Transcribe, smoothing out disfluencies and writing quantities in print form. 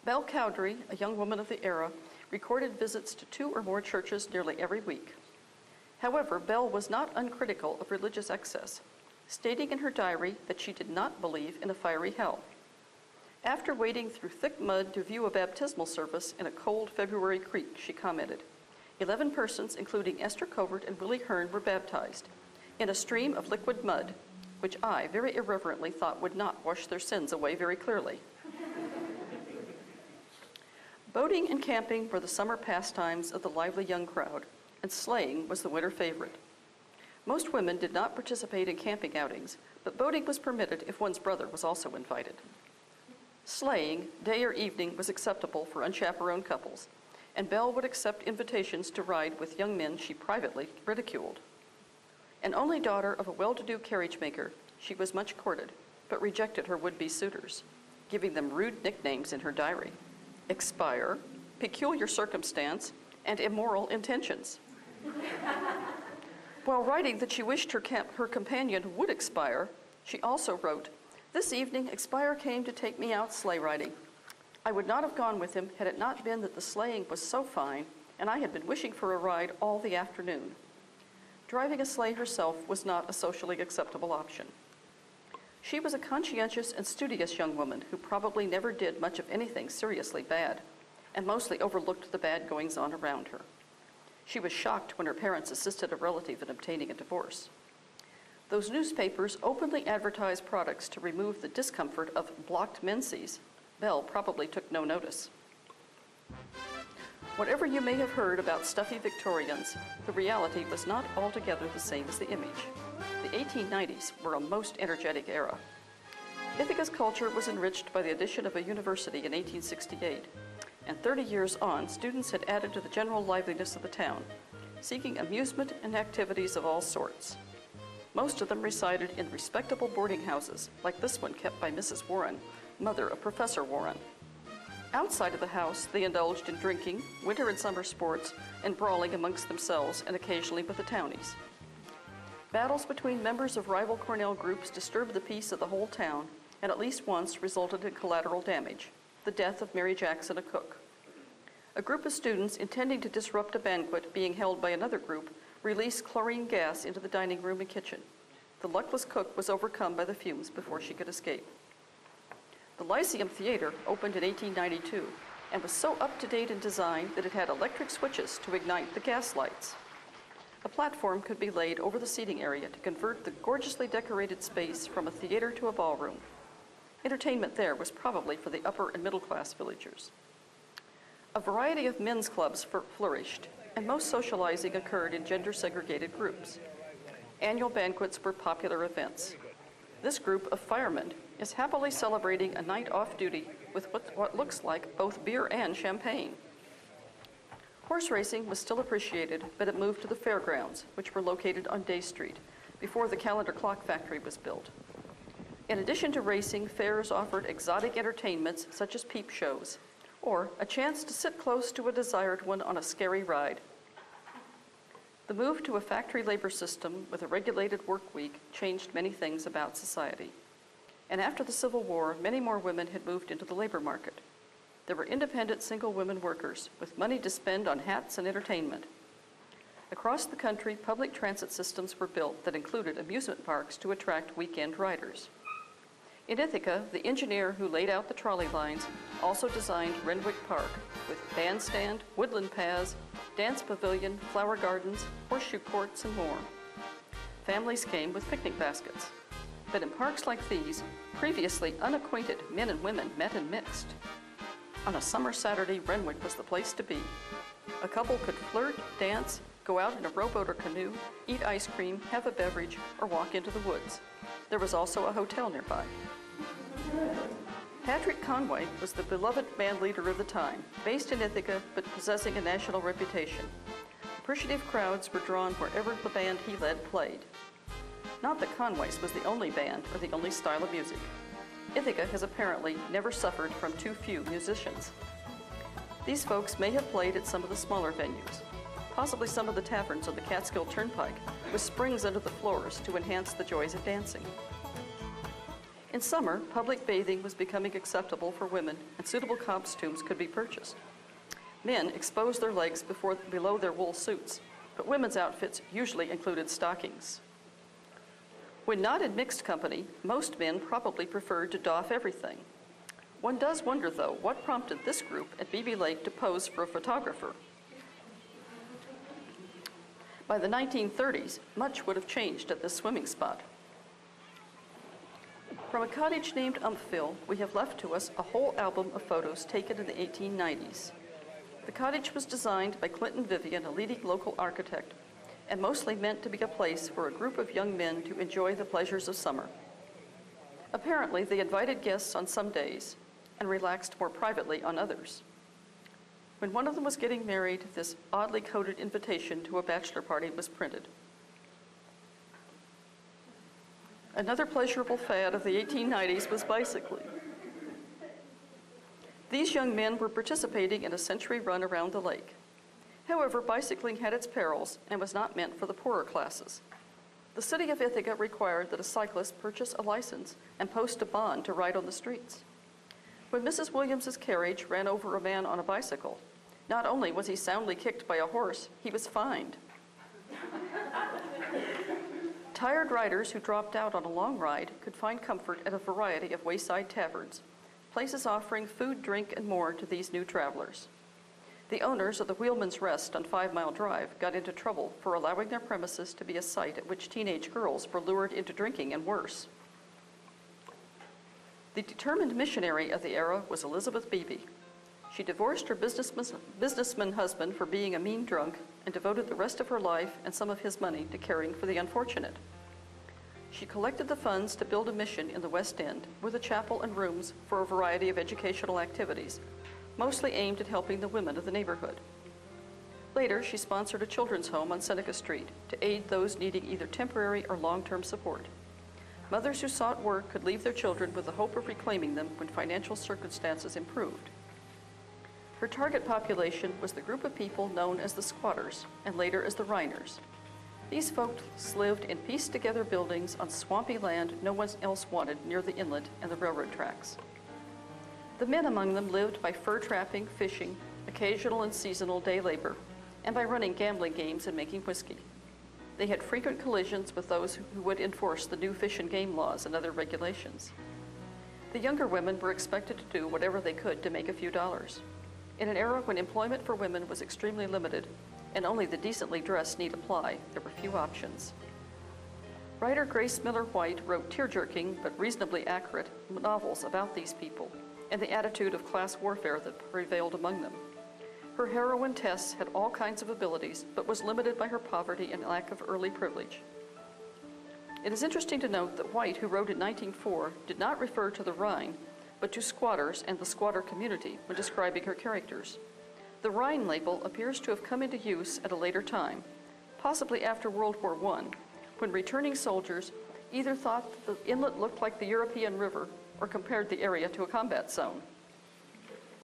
Belle Cowdry, a young woman of the era, recorded visits to 2 or more churches nearly every week. However, Belle was not uncritical of religious excess, stating in her diary that she did not believe in a fiery hell. After wading through thick mud to view a baptismal service in a cold February creek, she commented, 11 persons, including Esther Covert and Willie Hearn, were baptized in a stream of liquid mud, which I very irreverently thought would not wash their sins away very clearly. Boating and camping were the summer pastimes of the lively young crowd, and sleighing was the winter favorite. Most women did not participate in camping outings, but boating was permitted if one's brother was also invited. Sleighing, day or evening, was acceptable for unchaperoned couples, and Belle would accept invitations to ride with young men she privately ridiculed. An only daughter of a well-to-do carriage maker, she was much courted, but rejected her would-be suitors, giving them rude nicknames in her diary: expire, peculiar circumstance, and immoral intentions. While writing that she wished her companion would expire, she also wrote, "This evening, Expire came to take me out sleigh riding. I would not have gone with him had it not been that the sleighing was so fine, and I had been wishing for a ride all the afternoon." Driving a sleigh herself was not a socially acceptable option. She was a conscientious and studious young woman who probably never did much of anything seriously bad, and mostly overlooked the bad goings-on around her. She was shocked when her parents assisted a relative in obtaining a divorce. Those newspapers openly advertised products to remove the discomfort of blocked menses. Belle probably took no notice. Whatever you may have heard about stuffy Victorians, the reality was not altogether the same as the image. The 1890s were a most energetic era. Ithaca's culture was enriched by the addition of a university in 1868, and 30 years on, students had added to the general liveliness of the town, seeking amusement and activities of all sorts. Most of them resided in respectable boarding houses, like this one kept by Mrs. Warren, mother of Professor Warren. Outside of the house, they indulged in drinking, winter and summer sports, and brawling amongst themselves and occasionally with the townies. Battles between members of rival Cornell groups disturbed the peace of the whole town, and at least once resulted in collateral damage: the death of Mary Jackson, a cook. A group of students intending to disrupt a banquet being held by another group released chlorine gas into the dining room and kitchen. The luckless cook was overcome by the fumes before she could escape. The Lyceum Theater opened in 1892 and was so up-to-date in design that it had electric switches to ignite the gas lights. A platform could be laid over the seating area to convert the gorgeously decorated space from a theater to a ballroom. Entertainment there was probably for the upper and middle-class villagers. A variety of men's clubs flourished, and most socializing occurred in gender-segregated groups. Annual banquets were popular events. This group of firemen is happily celebrating a night off duty with what looks like both beer and champagne. Horse racing was still appreciated, but it moved to the fairgrounds, which were located on Day Street, before the calendar clock factory was built. In addition to racing, fairs offered exotic entertainments such as peep shows, or a chance to sit close to a desired one on a scary ride. The move to a factory labor system with a regulated work week changed many things about society. And after the Civil War, many more women had moved into the labor market. There were independent single women workers with money to spend on hats and entertainment. Across the country, public transit systems were built that included amusement parks to attract weekend riders. In Ithaca, the engineer who laid out the trolley lines also designed Renwick Park with bandstand, woodland paths, dance pavilion, flower gardens, horseshoe courts, and more. Families came with picnic baskets. But in parks like these, previously unacquainted men and women met and mixed. On a summer Saturday, Renwick was the place to be. A couple could flirt, dance, go out in a rowboat or canoe, eat ice cream, have a beverage, or walk into the woods. There was also a hotel nearby. Patrick Conway was the beloved band leader of the time, based in Ithaca but possessing a national reputation. Appreciative crowds were drawn wherever the band he led played. Not that Conway's was the only band or the only style of music. Ithaca has apparently never suffered from too few musicians. These folks may have played at some of the smaller venues, possibly some of the taverns on the Catskill Turnpike, with springs under the floors to enhance the joys of dancing. In summer, public bathing was becoming acceptable for women, and suitable costumes could be purchased. Men exposed their legs below their wool suits, but women's outfits usually included stockings. When not in mixed company, most men probably preferred to doff everything. One does wonder, though, what prompted this group at Beebe Lake to pose for a photographer. By the 1930s, much would have changed at this swimming spot. From a cottage named Umphville, we have left to us a whole album of photos taken in the 1890s. The cottage was designed by Clinton Vivian, a leading local architect, and mostly meant to be a place for a group of young men to enjoy the pleasures of summer. Apparently, they invited guests on some days and relaxed more privately on others. When one of them was getting married, this oddly coded invitation to a bachelor party was printed. Another pleasurable fad of the 1890s was bicycling. These young men were participating in a century run around the lake. However, bicycling had its perils and was not meant for the poorer classes. The city of Ithaca required that a cyclist purchase a license and post a bond to ride on the streets. When Mrs. Williams's carriage ran over a man on a bicycle, not only was he soundly kicked by a horse, he was fined. Tired riders who dropped out on a long ride could find comfort at a variety of wayside taverns, places offering food, drink, and more to these new travelers. The owners of the Wheelman's Rest on 5 Mile Drive got into trouble for allowing their premises to be a site at which teenage girls were lured into drinking and worse. The determined missionary of the era was Elizabeth Beebe. She divorced her businessman husband for being a mean drunk and devoted the rest of her life and some of his money to caring for the unfortunate. She collected the funds to build a mission in the West End with a chapel and rooms for a variety of educational activities, mostly aimed at helping the women of the neighborhood. Later, she sponsored a children's home on Seneca Street to aid those needing either temporary or long-term support. Mothers who sought work could leave their children with the hope of reclaiming them when financial circumstances improved. Her target population was the group of people known as the squatters and later as the Rhiners. These folks lived in pieced-together buildings on swampy land no one else wanted near the inlet and the railroad tracks. The men among them lived by fur trapping, fishing, occasional and seasonal day labor, and by running gambling games and making whiskey. They had frequent collisions with those who would enforce the new fish and game laws and other regulations. The younger women were expected to do whatever they could to make a few dollars. In an era when employment for women was extremely limited and only the decently dressed need apply, there were few options. Writer Grace Miller White wrote tear-jerking but reasonably accurate novels about these people and the attitude of class warfare that prevailed among them. Her heroine Tess had all kinds of abilities, but was limited by her poverty and lack of early privilege. It is interesting to note that White, who wrote in 1904, did not refer to the Rhine, but to squatters and the squatter community when describing her characters. The Rhine label appears to have come into use at a later time, possibly after World War I, when returning soldiers either thought the inlet looked like the European river or compared the area to a combat zone.